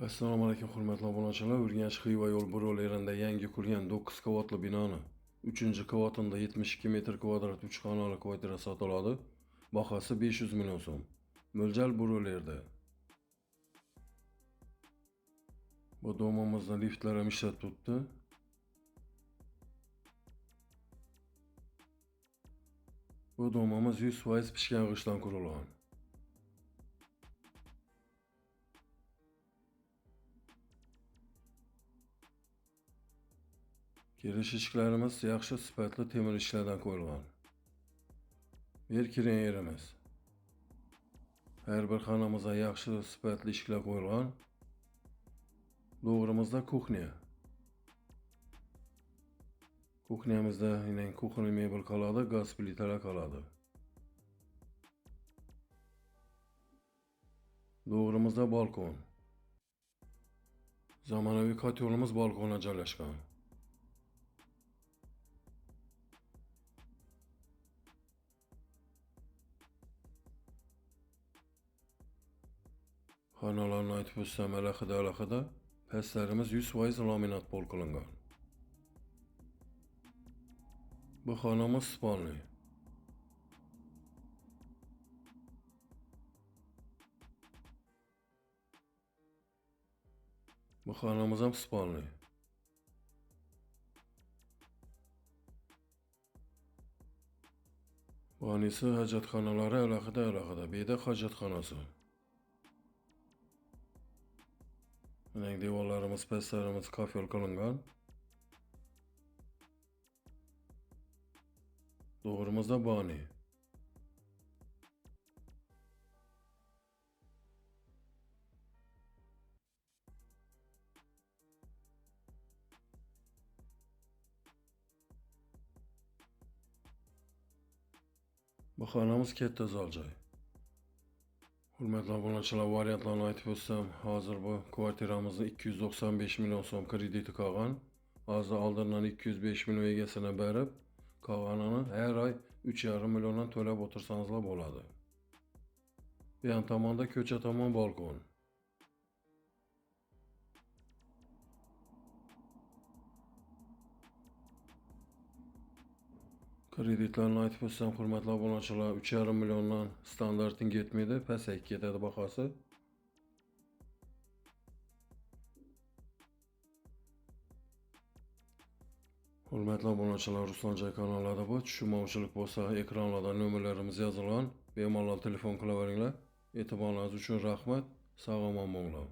Assalomu alaykum hurmatli obunachilar. Urganch Xiva yo'l buryoqlarida yangi qurilgan 9 qavatli binoni 3-qavatida 72 metr kvadrat 3 xonali kvartira sotiladi. Bahasi 500 million so'm. Mo'ljal buryoqlarda. Bu domimizda liftlar ham ishlab turibdi. Bu domimiz 100% pishgan g'ishtdan qurilgan. Kirish eshiklarimiz yaxshi sifatli temir ishlardan qo'yilgan. Yer kiren yerimiz. Har bir xonamizda yaxshi sifatli eshiklar qo'yilgan. To'g'rimizda kuxnya. Kuxnyamizda yine kuxni mebel qoladi, gaz plitalar qoladi. To'g'rimizda balkon. Zamonaviy kotyolimiz balkonga joylashgan. Xonalarni aytib o'tsam alohida pastlarimiz 100% laminat pol qilingan. Bu xonamiz spalni. Bu xonamiz ham spalni. Bunisi hojatxonalari alohida. Bu yerda hojatxonasi. Mana devorlarimiz, pastlarimiz kafel qilingan. To'g'rimizda bani. Bu xonamiz katta zal joy. Hurmatli obunachilar, variantlarni aytib o'tsam, hozir bu kvartiramizni 295 million so'm krediti qolgan. Hozir oldindan 205 million egasini berib, qolganini har oy 3,5 milliondan to'lab o'tirsangizlar bo'ladi. Bu yon tomonda ko'cha tomon balkon. Kreditlarni aytib o'tsam, hurmatli obunachilar, 3,5 milliondan standarting yetmaydi, pasayib ketadi bahasi. Hurmatli obunachilar, Ruslanjoy kanalida bu tushunmovchilik bo'lsa, ekranlarda nomerlarimiz yozilgan. Bemalol telefon qilaveringlar. E'tiboringiz uchun rahmat. Sog' omon bo'linglar.